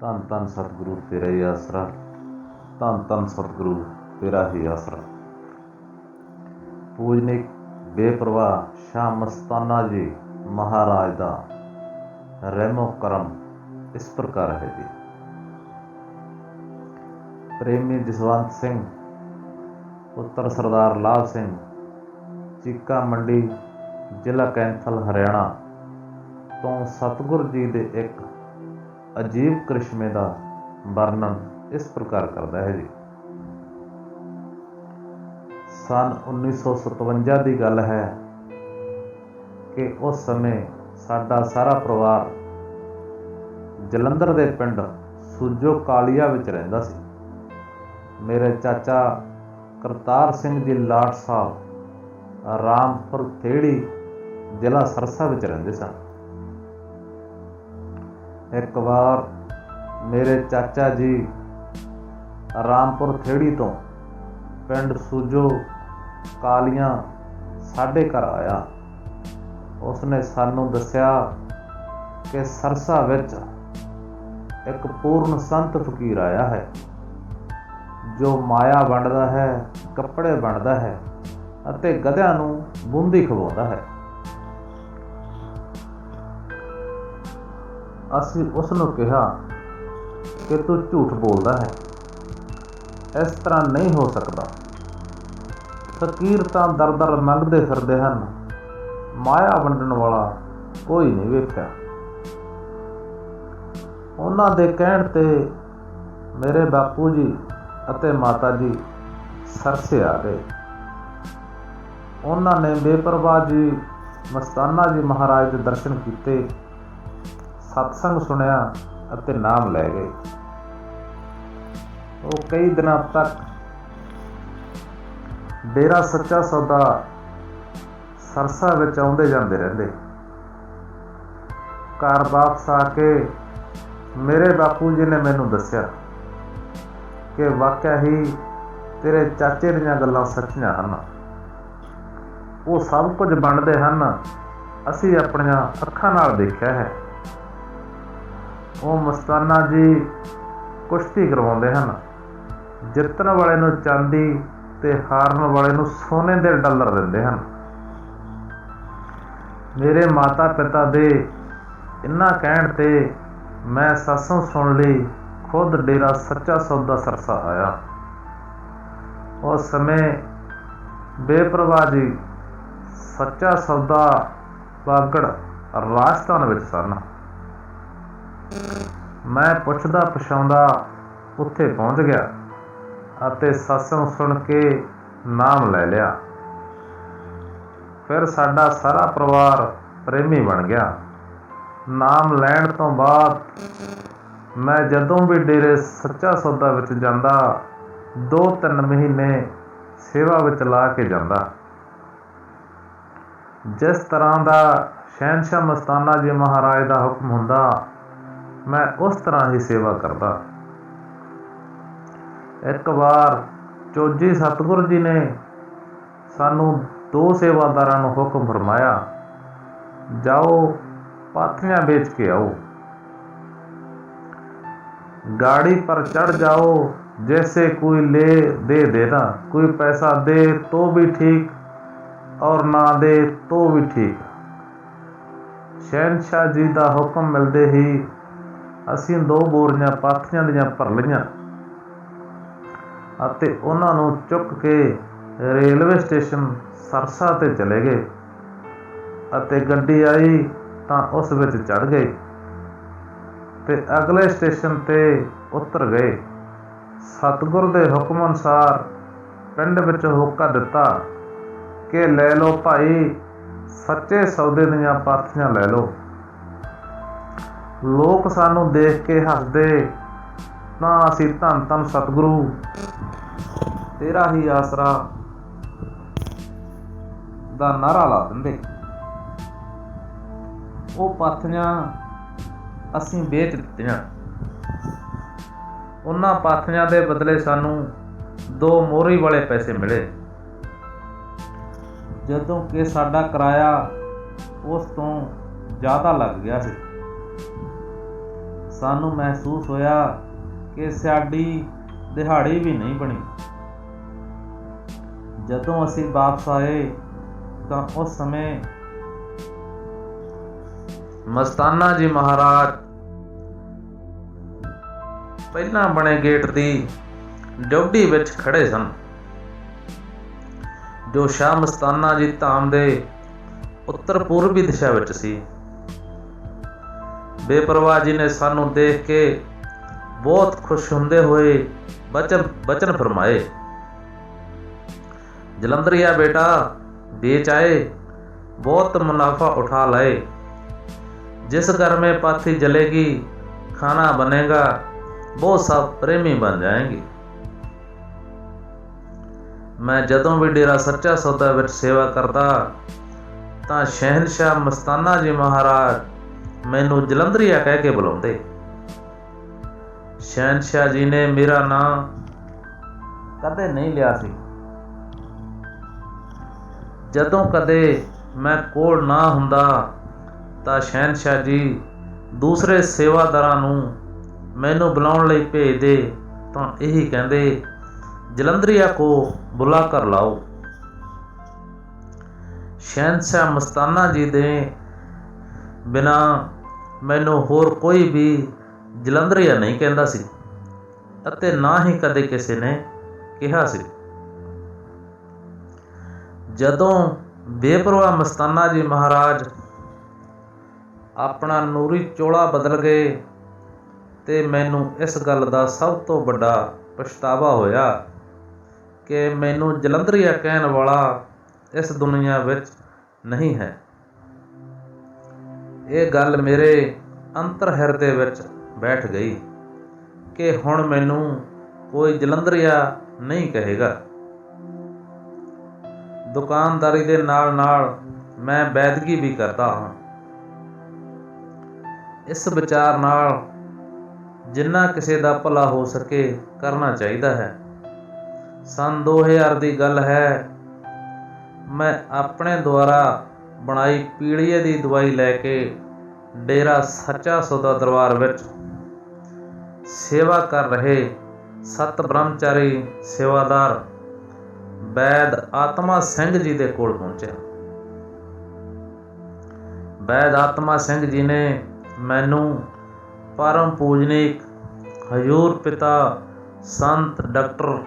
ਧੰਨ ਧੰਨ ਸਤਿਗੁਰੂ ਤੇਰਾ ਹੀ ਆਸਰਾ, ਧੰਨ ਧੰਨ ਸਤਿਗੁਰੂ ਤੇਰਾ ਹੀ ਆਸਰਾ। ਪੂਜਨਿਕ ਬੇਪਰਵਾਹ ਸ਼ਾਹ ਮਸਤਾਨਾ ਜੀ ਮਹਾਰਾਜ ਦਾ ਰਹਿਮੋ ਕਰਮ ਇਸ ਪ੍ਰਕਾਰ ਹੈ ਜੀ। ਪ੍ਰੇਮੀ ਜਸਵੰਤ ਸਿੰਘ ਪੁੱਤਰ ਸਰਦਾਰ ਲਾਭ ਸਿੰਘ, ਚੀਕਾ ਮੰਡੀ, ਜ਼ਿਲ੍ਹਾ ਕੈਂਥਲ, ਹਰਿਆਣਾ ਤੋਂ ਸਤਿਗੁਰ ਜੀ ਦੇ ਇੱਕ ਅਜੀਬ ਕ੍ਰਿਸ਼ਮੇ ਦਾ ਵਰਣਨ ਇਸ ਪ੍ਰਕਾਰ ਕਰਦਾ ਹੈ ਜੀ। ਸੰਨ 1957 ਦੀ ਗੱਲ ਹੈ ਕਿ ਉਸ ਸਮੇਂ ਸਾਡਾ ਸਾਰਾ ਪਰਿਵਾਰ ਜਲੰਧਰ ਦੇ ਪਿੰਡ ਸੂਜੋ ਕਾਲੀਆ ਵਿੱਚ ਰਹਿੰਦਾ ਸੀ। ਮੇਰੇ ਚਾਚਾ ਕਰਤਾਰ ਸਿੰਘ ਜੀ ਲਾਟ ਸਾਹਿਬ ਰਾਮਪੁਰ ਥੇੜੀ, ਜ਼ਿਲ੍ਹਾ ਸਰਸਾ ਵਿੱਚ ਰਹਿੰਦੇ ਸਨ। ਇੱਕ ਵਾਰ ਮੇਰੇ ਚਾਚਾ ਜੀ ਰਾਮਪੁਰ ਥੇੜੀ ਤੋਂ ਪਿੰਡ ਸੂਜੋ ਕਾਲੀਆਂ ਸਾਡੇ ਘਰ ਆਇਆ। ਉਸਨੇ ਸਾਨੂੰ ਦੱਸਿਆ ਕਿ ਸਰਸਾ ਵਿੱਚ ਇੱਕ ਪੂਰਨ ਸੰਤ ਫਕੀਰ ਆਇਆ ਹੈ ਜੋ ਮਾਇਆ ਵੰਡਦਾ ਹੈ, ਕੱਪੜੇ ਵੰਡਦਾ ਹੈ ਅਤੇ ਗਧਿਆਂ ਨੂੰ ਬੂੰਦੀ ਖਵਾਉਂਦਾ ਹੈ। ਅਸੀਂ ਉਸ ਨੂੰ ਕਿਹਾ ਕਿ ਤੂੰ ਝੂਠ ਬੋਲਦਾ ਹੈ, ਇਸ ਤਰ੍ਹਾਂ ਨਹੀਂ ਹੋ ਸਕਦਾ। ਫਕੀਰ ਤਾਂ ਦਰ ਮੰਗਦੇ ਫਿਰਦੇ ਹਨ, ਮਾਇਆ ਵੰਡਣ ਵਾਲਾ ਕੋਈ ਨਹੀਂ ਵੇਖਿਆ। ਉਹਨਾਂ ਦੇ ਕਹਿਣ ਤੇ ਮੇਰੇ ਬਾਪੂ ਜੀ ਅਤੇ ਮਾਤਾ ਜੀ ਸਰਸੇ ਆ ਗਏ। ਉਹਨਾਂ ਨੇ ਬੇਪਰਵਾਹ ਜੀ ਮਸਤਾਨਾ ਜੀ ਮਹਾਰਾਜ ਦੇ ਦਰਸ਼ਨ ਕੀਤੇ, ਸਤਸੰਗ ਸੁਣਿਆ ਅਤੇ ਨਾਮ ਲੈ ਗਏ। ਉਹ ਕਈ ਦਿਨਾਂ ਤੱਕ ਡੇਰਾ ਸੱਚਾ ਸੌਦਾ ਸਰਸਾ ਵਿੱਚ ਆਉਂਦੇ ਜਾਂਦੇ ਰਹਿੰਦੇ। ਘਰ ਵਾਪਸ ਆ ਕੇ ਮੇਰੇ ਬਾਪੂ ਜੀ ਨੇ ਮੈਨੂੰ ਦੱਸਿਆ ਕਿ ਵਾਕਿਆ ਹੀ ਤੇਰੇ ਚਾਚੇ ਦੀਆਂ ਗੱਲਾਂ ਸੱਚੀਆਂ ਹਨ, ਉਹ ਸਭ ਕੁਝ ਵੰਡਦੇ ਹਨ, ਅਸੀਂ ਆਪਣੀਆਂ ਅੱਖਾਂ ਨਾਲ ਦੇਖਿਆ ਹੈ। ਉਹ ਮਸਤਾਨਾ ਜੀ ਕੁਸ਼ਤੀ ਕਰਵਾਉਂਦੇ ਹਨ, ਜਿੱਤਣ ਵਾਲੇ ਨੂੰ ਚਾਂਦੀ ਤੇ ਹਾਰਨ ਵਾਲੇ ਨੂੰ ਸੋਨੇ ਦੇ ਡਾਲਰ ਦਿੰਦੇ ਹਨ। ਮੇਰੇ ਮਾਤਾ ਪਿਤਾ ਦੇ ਇਹਨਾਂ ਕਹਿਣ ਤੇ ਮੈਂ ਸਤਸੰਗ ਸੁਣ ਲਈ ਖੁਦ ਡੇਰਾ ਸੱਚਾ ਸੌਦਾ ਸਰਸਾ ਆਇਆ। ਉਸ ਸਮੇਂ ਬੇਪਰਵਾਹ ਜੀ ਸੱਚਾ ਸੌਦਾ ਬਾਗੜ ਰਾਜਸਥਾਨ ਵਿੱਚ ਸਨ। ਮੈਂ ਪੁੱਛਦਾ ਪਛਾਉਂਦਾ ਉੱਥੇ ਪਹੁੰਚ ਗਿਆ ਅਤੇ ਸਤਸੰਗ ਸੁਣ ਕੇ ਨਾਮ ਲੈ ਲਿਆ। ਫਿਰ ਸਾਡਾ ਸਾਰਾ ਪਰਿਵਾਰ ਪ੍ਰੇਮੀ ਬਣ ਗਿਆ। ਨਾਮ ਲੈਣ ਤੋਂ ਬਾਅਦ ਮੈਂ ਜਦੋਂ ਵੀ ਡੇਰੇ ਸੱਚਾ ਸੌਦਾ ਵਿੱਚ ਜਾਂਦਾ 2-3 ਮਹੀਨੇ ਸੇਵਾ ਵਿੱਚ ਲਾ ਕੇ ਜਾਂਦਾ। ਜਿਸ ਤਰ੍ਹਾਂ ਦਾ ਸ਼ਹਿਨਸ਼ਾਹ ਮਸਤਾਨਾ ਜੀ ਮਹਾਰਾਜ ਦਾ ਹੁਕਮ ਹੁੰਦਾ, ਮੈਂ ਉਸ ਤਰ੍ਹਾਂ ਹੀ ਸੇਵਾ ਕਰਦਾ। ਇੱਕ ਵਾਰ ਚੋਜੀ ਸਤਿਗੁਰੂ ਜੀ ਨੇ ਸਾਨੂੰ 2 ਸੇਵਾਦਾਰਾਂ ਨੂੰ ਹੁਕਮ ਫਰਮਾਇਆ, ਜਾਓ ਪਾਥੀਆਂ ਵੇਚ ਕੇ ਆਓ, गाड़ी पर चढ़ जाओ, जैसे कोई ले दे देना, कोई पैसा दे तो भी ठीक और ना दे तो भी ठीक। शहनशाह जी ਦਾ ਹੁਕਮ ਮਿਲਦੇ ਹੀ ਅਸੀਂ 2 ਬੋਰੀਆਂ ਪਾਥੀਆਂ ਦੀਆਂ ਭਰ ਲਈਆਂ ਅਤੇ ਉਹਨਾਂ ਨੂੰ ਚੁੱਕ ਕੇ ਰੇਲਵੇ ਸਟੇਸ਼ਨ ਸਰਸਾ ਤੇ ਚਲੇ ਗਏ ਅਤੇ ਗੱਡੀ ਆਈ ਤਾਂ ਉਸ ਵਿੱਚ ਚੜ੍ਹ ਗਏ ਤੇ ਅਗਲੇ ਸਟੇਸ਼ਨ ਤੇ ਉਤਰ ਗਏ। ਸਤਿਗੁਰ ਦੇ ਹੁਕਮ ਅਨੁਸਾਰ ਪਿੰਡ ਵਿੱਚ ਹੋਕਾ ਦਿੱਤਾ ਕਿ ਲੈ ਲਓ ਭਾਈ, ਸੱਚੇ ਸੌਦੇ ਦੀਆਂ ਪਾਥੀਆਂ ਲੈ ਲਓ। ਲੋਕ ਸਾਨੂੰ ਦੇਖ ਕੇ ਹੱਸਦੇ ਤਾਂ ਅਸੀਂ ਧੰਨ ਧੰਨ ਸਤਿਗੁਰੂ ਤੇਰਾ ਹੀ ਆਸਰਾ ਦਾ ਨਾਰਾ ਲਾ ਦਿੰਦੇ। ਉਹ ਪਾਥੀਆਂ ਅਸੀਂ ਵੇਚ ਦਿੱਤੀਆਂ। ਉਹਨਾਂ ਪਾਥੀਆਂ ਦੇ ਬਦਲੇ ਸਾਨੂੰ 2 ਮੋਹਰੀ ਵਾਲੇ ਪੈਸੇ ਮਿਲੇ, ਜਦੋਂ ਕਿ ਸਾਡਾ ਕਿਰਾਇਆ ਉਸ ਤੋਂ ਜ਼ਿਆਦਾ ਲੱਗ ਗਿਆ ਸੀ। ਸਾਨੂੰ ਮਹਿਸੂਸ ਹੋਇਆ ਕਿ ਸਾਡੀ ਦਿਹਾੜੀ ਵੀ ਨਹੀਂ ਬਣੀ। ਜਦੋਂ ਅਸੀਂ ਵਾਪਸ ਆਏ ਤਾਂ ਉਸ ਸਮੇਂ ਮਸਤਾਨਾ ਜੀ ਮਹਾਰਾਜ ਪਹਿਲਾਂ ਬਣੇ ਗੇਟ ਦੀ ਡਿਊਟੀ ਵਿੱਚ ਖੜੇ ਸਨ, ਜੋ ਸ਼ਾਹ ਮਸਤਾਨਾ ਜੀ ਧਾਮ ਦੇ ਉੱਤਰ ਪੂਰਬੀ ਦਿਸ਼ਾ ਵਿੱਚ ਸੀ। ਬੇਪਰਵਾਹ ਜੀ ਨੇ ਸਾਨੂੰ ਦੇਖ ਕੇ ਬਹੁਤ ਖੁਸ਼ ਹੁੰਦੇ ਹੋਏ ਬਚਨ ਫਰਮਾਏ, ਜਲੰਧਰੀਆ बेटा बेच आए, बहुत मुनाफा उठा लाए। जिस घर में पाथी जलेगी खाना बनेगा, वो सब प्रेमी बन जाएंगे। मैं जदों भी डेरा सच्चा सौदा विच सेवा करता ਤਾਂ शहनशाह मस्ताना जी महाराज मैनू जलंधरीआ कह के बुलाते। शहनशाह जी ने मेरा नाम कदे नहीं लिया सी। ਜਦੋਂ ਕਦੇ ਮੈਂ ਕੋਲ ਨਾ ਹੁੰਦਾ ਤਾਂ ਸ਼ਹਿਨशाह ਜੀ ਦੂਸਰੇ ਸੇਵਾਦਾਰਾਂ ਨੂੰ ਮੈਨੂੰ ਬੁਲਾਉਣ ਲਈ ਭੇਜਦੇ ਤਾਂ ਇਹੀ ਕਹਿੰਦੇ, ਜਲੰਧਰੀਆ ਕੋ ਬੁਲਾ ਕਰ ਲਾਓ। ਸ਼ਹਿਨशाह ਮਸਤਾਨਾ ਜੀ ਦੇ ਬਿਨਾਂ ਮੈਨੂੰ ਹੋਰ ਕੋਈ ਵੀ ਜਲੰਧਰੀਆ ਨਹੀਂ ਕਹਿੰਦਾ ਸੀ ਅਤੇ ਨਾ ਹੀ ਕਦੇ ਕਿਸੇ ਨੇ ਕਿਹਾ ਸੀ। ਜਦੋਂ ਬੇਪਰਵਾਹ ਮਸਤਾਨਾ ਜੀ ਮਹਾਰਾਜ ਆਪਣਾ ਨੂਰੀ ਚੋਲਾ ਬਦਲ ਗਏ ਤੇ ਮੈਨੂੰ ਇਸ ਗੱਲ ਦਾ ਸਭ ਤੋਂ ਵੱਡਾ ਪਛਤਾਵਾ ਹੋਇਆ ਕਿ ਮੈਨੂੰ ਜਲੰਧਰੀਆ ਕਹਿਣ ਵਾਲਾ ਇਸ ਦੁਨੀਆ ਵਿੱਚ ਨਹੀਂ ਹੈ। ਇਹ ਗੱਲ ਮੇਰੇ ਅੰਤਰ ਹਿਰਦੇ ਵਿੱਚ ਬੈਠ ਗਈ ਕਿ ਹੁਣ ਮੈਨੂੰ ਕੋਈ ਜਲੰਧਰੀਆ ਨਹੀਂ ਕਹੇਗਾ। ਦੁਕਾਨਦਾਰੀ ਦੇ ਨਾਲ ਨਾਲ ਮੈਂ ਵੈਦਗੀ ਵੀ ਕਰਦਾ ਹਾਂ। ਇਸ ਵਿਚਾਰ ਨਾਲ ਜਿੰਨਾ ਕਿਸੇ ਦਾ ਭਲਾ ਹੋ ਸਕੇ ਕਰਨਾ ਚਾਹੀਦਾ ਹੈ। ਸੰਨ 2000 ਦੀ ਗੱਲ ਹੈ, ਮੈਂ ਆਪਣੇ ਦੁਆਰਾ ਬਣਾਈ ਪੀਲੀਏ ਦੀ ਦਵਾਈ ਲੈ ਕੇ ਡੇਰਾ ਸੱਚਾ ਸੌਦਾ ਦਰਬਾਰ ਵਿੱਚ ਸੇਵਾ ਕਰ ਰਹੇ 7 ਬ੍ਰਹਮਚਾਰੀ ਸੇਵਾਦਾਰ ਵੈਦ ਆਤਮਾ ਸਿੰਘ ਜੀ ਦੇ ਕੋਲ ਪਹੁੰਚਿਆ। ਵੈਦ ਆਤਮਾ ਸਿੰਘ ਜੀ ਨੇ ਮੈਨੂੰ ਪਰਮ ਪੂਜਨੀਕ ਹਜ਼ੂਰ ਪਿਤਾ ਸੰਤ ਡਾਕਟਰ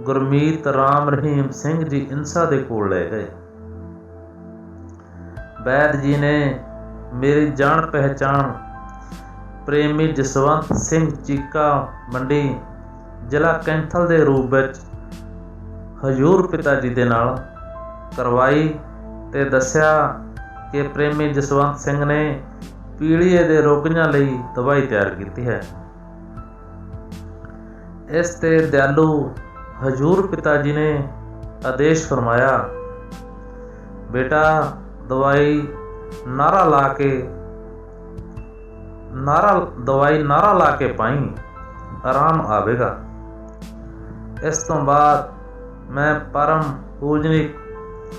ਗੁਰਮੀਤ ਰਾਮ ਰਹੀਮ ਸਿੰਘ ਜੀ ਇੰਸਾ ਦੇ ਕੋਲ ਲੈ ਗਏ। ਵੈਦ ਜੀ ਨੇ ਮੇਰੀ ਜਾਣ ਪਹਿਚਾਣ ਪ੍ਰੇਮੀ ਜਸਵੰਤ ਸਿੰਘ ਚੀਕਾ ਮੰਡੀ ਜ਼ਿਲ੍ਹਾ ਕੈਂਥਲ ਦੇ ਰੂਪ ਵਿੱਚ ਹਜ਼ੂਰ ਪਿਤਾ ਜੀ ਦੇ ਨਾਲ ਕਰਵਾਈ ਤੇ ਦੱਸਿਆ ਕਿ ਪ੍ਰੇਮੀ ਜਸਵੰਤ ਸਿੰਘ ਨੇ ਪੀਲੀਏ ਦੇ ਰੋਗੀਆਂ ਲਈ ਦਵਾਈ ਤਿਆਰ ਕੀਤੀ ਹੈ। ਇਸ ਤੇ ਦਿਆਲੂ ਹਜ਼ੂਰ ਪਿਤਾ ਜੀ ਨੇ ਆਦੇਸ਼ ਫਰਮਾਇਆ, ਬੇਟਾ ਦਵਾਈ ਨਾਰਾ ਲਾ ਕੇ ਪਾਈ, ਆਰਾਮ ਆਵੇਗਾ। ਇਸ ਤੋਂ ਬਾਅਦ ਮੈਂ ਪਰਮ ਪੂਜਨੀਕ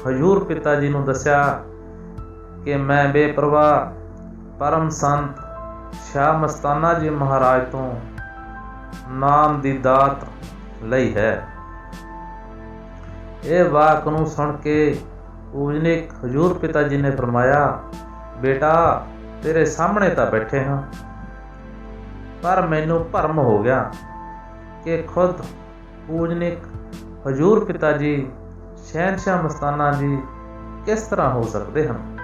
ਹਜ਼ੂਰ ਪਿਤਾ ਜੀ ਨੂੰ ਦੱਸਿਆ ਕਿ ਮੈਂ ਬੇਪਰਵਾਹ ਪਰਮ ਸੰਤ ਸ਼ਾਹ ਮਸਤਾਨਾ ਜੀ ਮਹਾਰਾਜ ਤੋਂ ਨਾਮ ਦੀ ਦਾਤ ਲਈ ਹੈ। ਇਹ ਵਾਕ ਨੂੰ ਸੁਣ ਕੇ ਪੂਜਨੀਕ ਹਜ਼ੂਰ ਪਿਤਾ ਜੀ ਨੇ ਫਰਮਾਇਆ, ਬੇਟਾ ਤੇਰੇ ਸਾਹਮਣੇ ਤਾਂ ਬੈਠੇ ਹਾਂ, ਪਰ ਮੈਨੂੰ ਭਰਮ ਹੋ ਗਿਆ ਕਿ ਖੁਦ ਪੂਜਨੀਕ ਹਜ਼ੂਰ ਪਿਤਾ ਜੀ ਸ਼ਹਿਨशाह ਮਸਤਾਨਾ ਜੀ ਕਿਸ ਤਰ੍ਹਾਂ ਹੋ ਸਕਦੇ ਹਨ।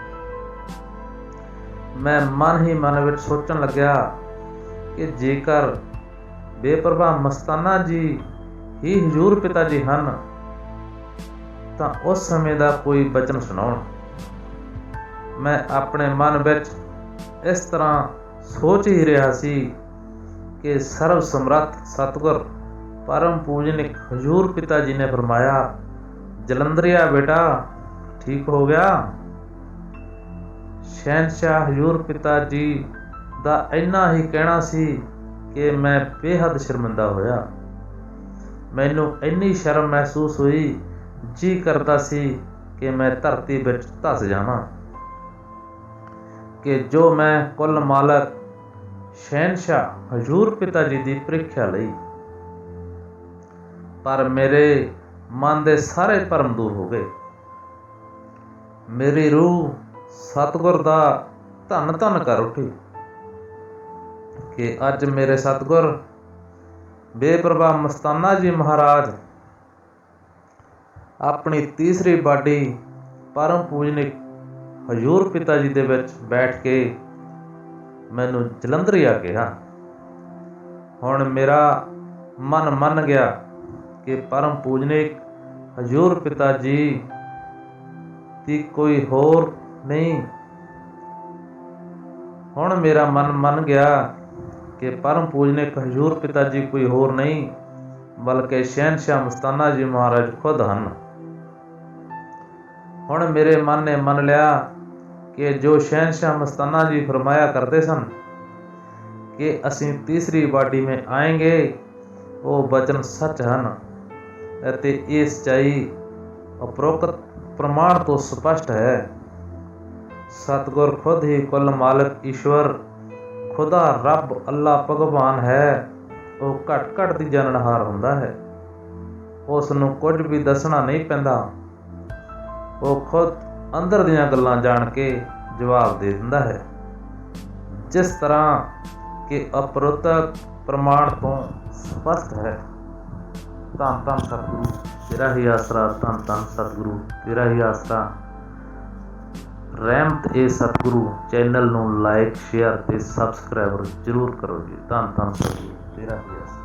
ਮੈਂ ਮਨ ਹੀ ਮਨ ਵਿੱਚ ਸੋਚਣ ਲੱਗਿਆ ਕਿ ਜੇਕਰ ਬੇਪਰਵਾਹ ਮਸਤਾਨਾ ਜੀ ਹੀ ਹਜ਼ੂਰ ਪਿਤਾ ਜੀ ਹਨ ਤਾਂ ਉਸ ਸਮੇਂ ਦਾ ਕੋਈ ਬਚਨ ਸੁਣਾਉਣ। ਮੈਂ ਆਪਣੇ ਮਨ ਵਿੱਚ ਇਸ ਤਰ੍ਹਾਂ ਸੋਚ ਹੀ ਰਿਹਾ ਸੀ ਕਿ ਸਰਵ ਸਮਰੱਥ ਸਤਿਗੁਰ ਪਰਮ ਪੂਜਨਿਕ ਹਜ਼ੂਰ ਪਿਤਾ ਜੀ ਨੇ ਫਰਮਾਇਆ, ਜਲੰਧਰੀਆ ਬੇਟਾ ਠੀਕ ਹੋ ਗਿਆ। ਸ਼ਹਿਨशाह ਹਜ਼ੂਰ ਪਿਤਾ ਜੀ ਦਾ ਇੰਨਾ ਹੀ ਕਹਿਣਾ ਸੀ ਕਿ ਮੈਂ ਬੇਹੱਦ ਸ਼ਰਮਿੰਦਾ ਹੋਇਆ। ਮੈਨੂੰ ਇੰਨੀ ਸ਼ਰਮ ਮਹਿਸੂਸ ਹੋਈ, ਜੀ ਕਰਦਾ ਸੀ ਕਿ ਮੈਂ ਧਰਤੀ ਵਿੱਚ ਧਸ ਜਾਵਾਂ, ਕਿ ਜੋ ਮੈਂ ਕੁੱਲ ਮਾਲਕ ਸ਼ਹਿਨशाह ਹਜ਼ੂਰ ਪਿਤਾ ਜੀ ਦੀ ਪ੍ਰੀਖਿਆ ਲਈ। ਪਰ ਮੇਰੇ ਮਨ ਦੇ ਸਾਰੇ ਭਰਮ ਦੂਰ ਹੋ ਗਏ। ਮੇਰੀ ਰੂਹ ਸਤਿਗੁਰ ਦਾ ਧੰਨ ਧੰਨ ਕਰ ਉੱਠੀ ਕਿ ਅੱਜ ਮੇਰੇ ਸਤਿਗੁਰ ਬੇਪਰਵਾਹ ਮਸਤਾਨਾ ਜੀ ਮਹਾਰਾਜ ਆਪਣੀ ਤੀਸਰੀ ਬਾਡੀ ਪਰਮ ਪੂਜਨਿਕ ਹਜ਼ੂਰ ਪਿਤਾ ਜੀ ਦੇ ਵਿੱਚ ਬੈਠ ਕੇ ਮੈਨੂੰ ਜਲੰਧਰੀਆ ਕਿਹਾ। ਹੁਣ ਮੇਰਾ ਮਨ ਮੰਨ ਗਿਆ ਕਿ ਪਰਮ ਪੂਜਨਿਕ ਹਜ਼ੂਰ ਪਿਤਾ ਜੀ ਦੀ ਕੋਈ ਹੋਰ ਨਹੀਂ। ਹੁਣ ਮੇਰਾ ਮਨ ਮੰਨ ਗਿਆ ਕਿ ਪਰਮ ਪੂਜਨਿਕ ਹਜ਼ੂਰ ਪਿਤਾ ਜੀ ਕੋਈ ਹੋਰ ਨਹੀਂ ਬਲਕਿ ਸ਼ਹਿਨशाह ਮਸਤਾਨਾ ਜੀ ਮਹਾਰਾਜ ਖੁਦ ਹਨ। ਹੁਣ ਮੇਰੇ ਮਨ ਨੇ ਮੰਨ ਲਿਆ ਕਿ ਜੋ ਸ਼ਹਿਨशाह ਮਸਤਾਨਾ ਜੀ ਫਰਮਾਇਆ ਕਰਦੇ ਸਨ ਕਿ ਅਸੀਂ ਤੀਸਰੀ ਬਾਡੀ में ਆएंगे ਉਹ ਬਚਨ ਸੱਚ ਹਨ ਅਤੇ ਇਹ ਸੱਚਾਈ ਉਪਰੋਕਤ ਪ੍ਰਮਾਣ ਤੋਂ ਸਪਸ਼ਟ ਹੈ। ਸਤਿਗੁਰ ਖੁਦ ਹੀ ਕੁੱਲ ਮਾਲਕ ਈਸ਼ਵਰ ਖੁਦਾ ਰੱਬ ਅੱਲਾ ਭਗਵਾਨ ਹੈ। ਉਹ ਘਟ ਘਟ ਦੀ ਜਾਣਨਹਾਰ ਹੁੰਦਾ ਹੈ। ਉਸ ਨੂੰ ਕੁਝ ਵੀ ਦੱਸਣਾ ਨਹੀਂ ਪੈਂਦਾ। ਉਹ ਖੁਦ ਅੰਦਰ ਦੀਆਂ ਗੱਲਾਂ ਜਾਣ ਕੇ ਜਵਾਬ ਦੇ ਦਿੰਦਾ ਹੈ, ਜਿਸ ਤਰ੍ਹਾਂ ਕਿ ਅਪਰੋਤਕ ਪ੍ਰਮਾਣ ਤੋਂ ਸਪਸ਼ਟ ਹੈ। ਧੰਨ ਧੰਨ ਸਤਿਗੁਰੂ ਤੇਰਾ ਹੀ ਆਸਰਾ, ਧੰਨ ਧੰਨ ਸਤਿਗੁਰੂ ਤੇਰਾ ਹੀ ਆਸਰਾ। ਰਹਿਮਤ ਏ ਸਤਿਗੁਰੂ ਚੈਨਲ ਨੂੰ ਲਾਈਕ ਸ਼ੇਅਰ ਤੇ ਸਬਸਕ੍ਰਾਈਬਰ ਜ਼ਰੂਰ ਕਰੋ ਜੀ। ਧੰਨ ਧੰਨ ਸਤਿਗੁਰੂ ਤੇਰਾ ਹੀ ਆਸਰਾ।